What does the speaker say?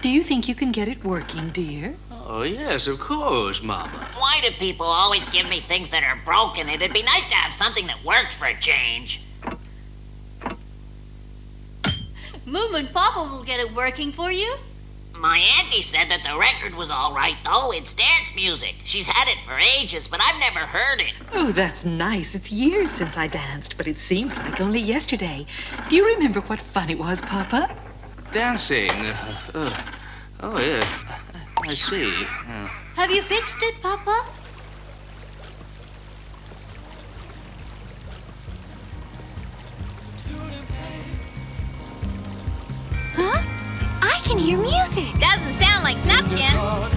Do you think you can get it working, dear? Oh, yes, of course, Mama. Why do people always give me things that are broken? It'd be nice to have something that worked for a change. Moom and Papa will get it working for you. My auntie said that the record was all right, though. It's dance music. She's had it for ages, but I've never heard it. Oh, that's nice. It's years since I danced, but it seems like only yesterday. Do you remember what fun it was, Papa? Dancing. Oh, yeah. I see. Have you fixed it, Papa? Huh? I can hear music. Doesn't sound like Snufkin.